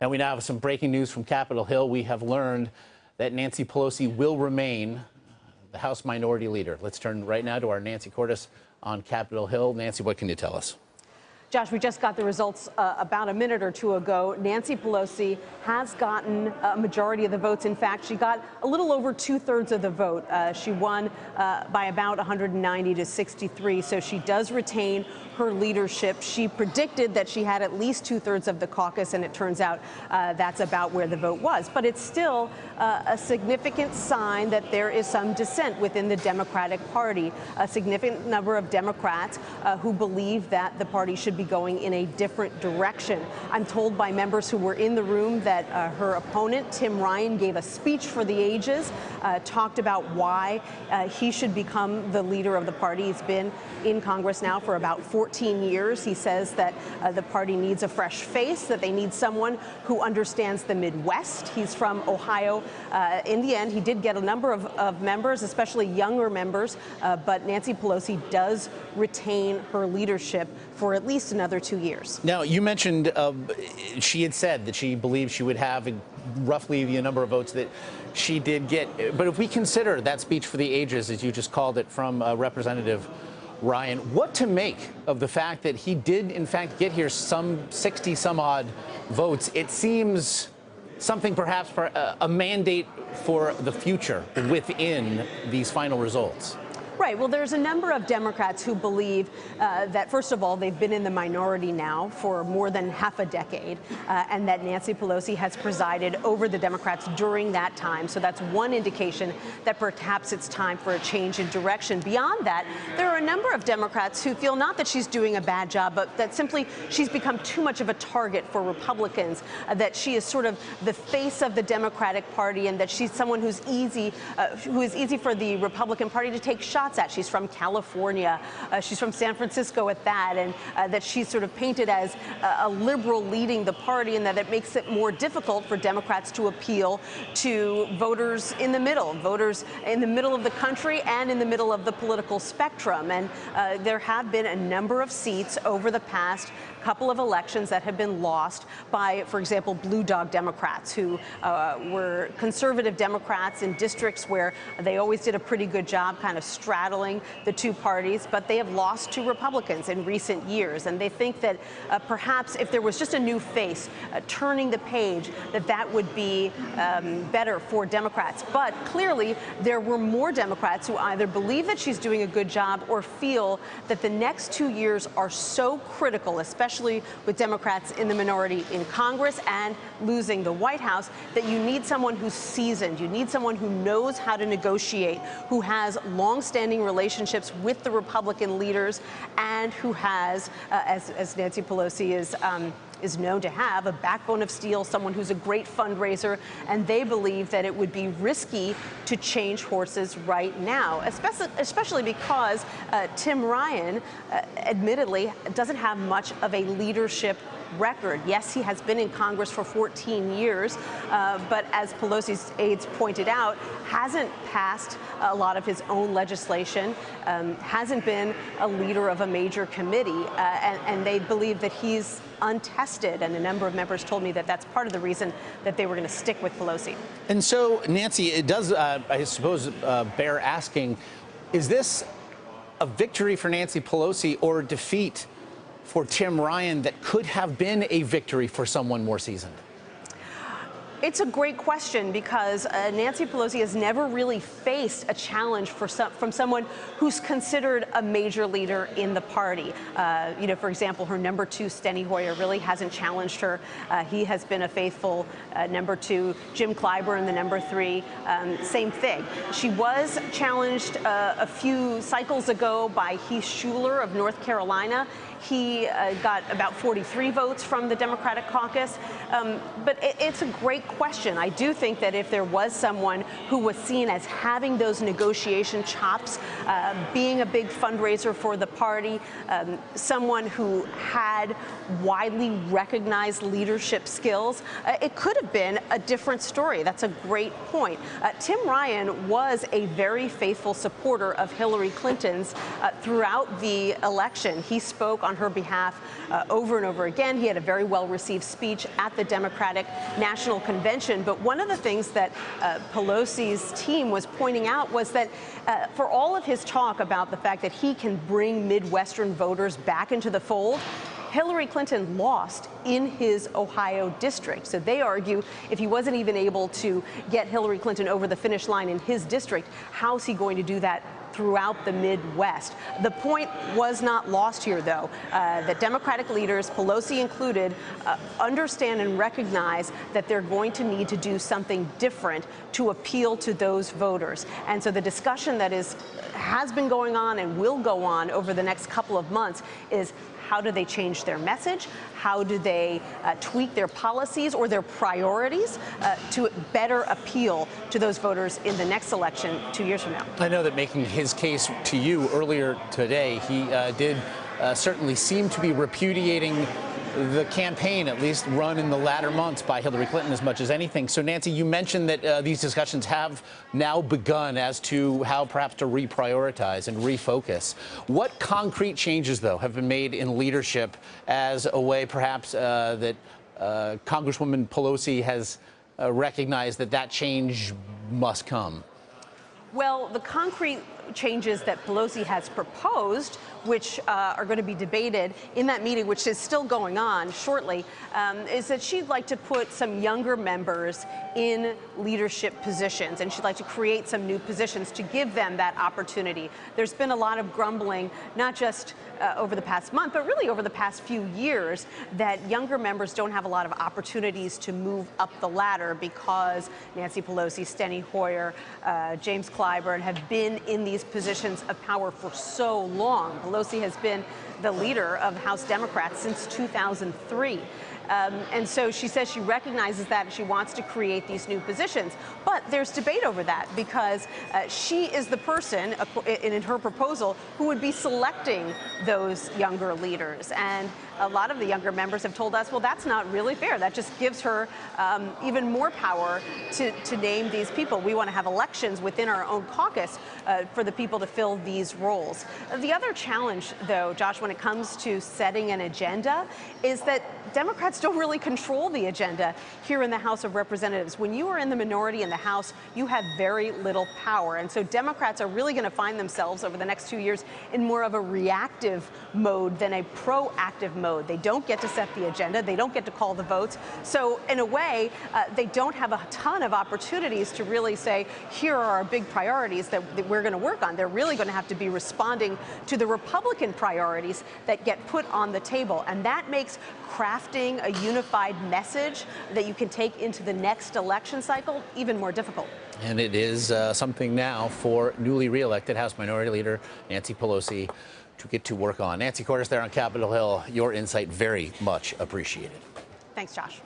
And we now have some breaking news from Capitol Hill. We have learned that Nancy Pelosi will remain the House Minority Leader. Let's turn right now to our Nancy Cordes on Capitol Hill. Nancy, what can you tell us? Josh, we just got the results about a minute or two ago. Nancy Pelosi has gotten a majority of the votes. In fact, she got a little over 2/3 of the vote. She won by about 190 to 63, so she does retain her leadership. She predicted that she had at least 2/3 of the caucus, and it turns out that's about where the vote was. But it's still a significant sign that there is some dissent within the Democratic Party. A significant number of Democrats who believe that the party should be going in a different direction. I'm told by members who were in the room that her opponent, Tim Ryan, gave a speech for the ages, talked about why he should become the leader of the party. He's been in Congress now for about 14 years. He says that the party needs a fresh face, that they need someone who understands the Midwest. He's from Ohio. In the end, he did get a number of members, especially younger members, but Nancy Pelosi does retain her leadership for at least another 2 years. Now, you mentioned she had said that she believed she would have roughly the number of votes that she did get. But if we consider that speech for the ages, as you just called it, from Representative Ryan, what to make of the fact that he did, in fact, get here some 60 some odd votes? It seems something perhaps for a mandate for the future within these final results. Right. Well, there's a number of Democrats who believe that, first of all, they've been in the minority now for more than half a decade, and that Nancy Pelosi has presided over the Democrats during that time. So that's one indication that perhaps it's time for a change in direction. Beyond that, there are a number of Democrats who feel not that she's doing a bad job, but that simply she's become too much of a target for Republicans, that she is sort of the face of the Democratic Party, and that she's someone who is easy for the Republican Party to take shots at. She's from California. She's from San Francisco at that, and that she's sort of painted as a liberal leading the party, and that it makes it more difficult for Democrats to appeal to voters in the middle of the country and in the middle of the political spectrum. And there have been a number of seats over the past couple of elections that have been lost by, for example, blue dog Democrats who were conservative Democrats in districts where they always did a pretty good job kind of straddling the two parties, but they have lost to Republicans in recent years. And they think that perhaps if there was just a new face turning the page, that would be better for Democrats. But clearly, there were more Democrats who either believe that she's doing a good job or feel that the next 2 years are so critical, especially with Democrats in the minority in Congress and losing the White House, that you need someone who's seasoned. You need someone who knows how to negotiate, who has long-standing relationships with the Republican leaders, and who has, as Nancy Pelosi is known to have, a backbone of steel, someone who's a great fundraiser, and they believe that it would be risky to change horses right now, especially because Tim Ryan, admittedly, doesn't have much of a leadership record. Yes, he has been in Congress for 14 years, but as Pelosi's aides pointed out, hasn't passed a lot of his own legislation, hasn't been a leader of a major committee, and they believe that he's untested. And a number of members told me that that's part of the reason that they were going to stick with Pelosi. And so, Nancy, it does, I suppose, bear asking, is this a victory for Nancy Pelosi or a defeat for Tim Ryan that could have been a victory for someone more seasoned? It's a great question because Nancy Pelosi has never really faced a challenge from someone who's considered a major leader in the party. For example, her number 2, Steny Hoyer, really hasn't challenged her. He has been a faithful number 2. Jim Clyburn, the number 3, same thing. She was challenged a few cycles ago by Heath Shuler of North Carolina. He got about 43 votes from the Democratic caucus. But it's a great question. I do think that if there was someone who was seen as having those negotiation chops, being a big fundraiser for the party, someone who had widely recognized leadership skills, it could have been a different story. That's a great point. Tim Ryan was a very faithful supporter of Hillary Clinton's throughout the election. He spoke on her behalf over and over again. He had a very well-received speech at the Democratic National Convention. But one of the things that Pelosi's team was pointing out was that for all of his talk about the fact that he can bring Midwestern voters back into the fold, Hillary Clinton lost in his Ohio district. So they argue if he wasn't even able to get Hillary Clinton over the finish line in his district, how's he going to do that throughout the Midwest? The point was not lost here, though, that Democratic leaders, Pelosi included, understand and recognize that they're going to need to do something different to appeal to those voters. And so the discussion that has been going on and will go on over the next couple of months is, how do they change their message? How do they tweak their policies or their priorities to better appeal to those voters in the next election 2 years from now? I know that making his case to you earlier today, he did certainly seem to be repudiating the campaign, at least run in the latter months by Hillary Clinton as much as anything. So, Nancy, you mentioned that these discussions have now begun as to how perhaps to reprioritize and refocus. What concrete changes, though, have been made in leadership as a way perhaps that Congresswoman Pelosi has recognized that change must come? Well, the concrete changes that Pelosi has proposed, which are going to be debated in that meeting, which is still going on shortly, is that she'd like to put some younger members in leadership positions, and she'd like to create some new positions to give them that opportunity. There's been a lot of grumbling, not just over the past month, but really over the past few years, that younger members don't have a lot of opportunities to move up the ladder because Nancy Pelosi, Steny Hoyer, James Clyburn have been in these positions of power for so long. Pelosi has been the leader of House Democrats since 2003. And so she says she recognizes that and she wants to create these new positions. But there's debate over that because she is the person in her proposal who would be selecting those younger leaders. And a lot of the younger members have told us, well, that's not really fair. That just gives her even more power to name these people. We want to have elections within our own caucus for the people to fill these roles. The other challenge, though, Josh, when it comes to setting an agenda, is that Democrats don't really control the agenda here in the House of Representatives. When you are in the minority in the House, you have very little power. And so Democrats are really going to find themselves over the next 2 years in more of a reactive mode than a proactive mode. They don't get to set the agenda. They don't get to call the votes. So in a way, they don't have a ton of opportunities to really say, here are our big priorities that we're going to work on. They're really going to have to be responding to the Republican priorities that get put on the table. And that makes crafting a unified message that you can take into the next election cycle even more difficult. And it is something now for newly reelected House Minority Leader Nancy Pelosi to get to work on. Nancy Cordes there on Capitol Hill, your insight very much appreciated. Thanks, Josh.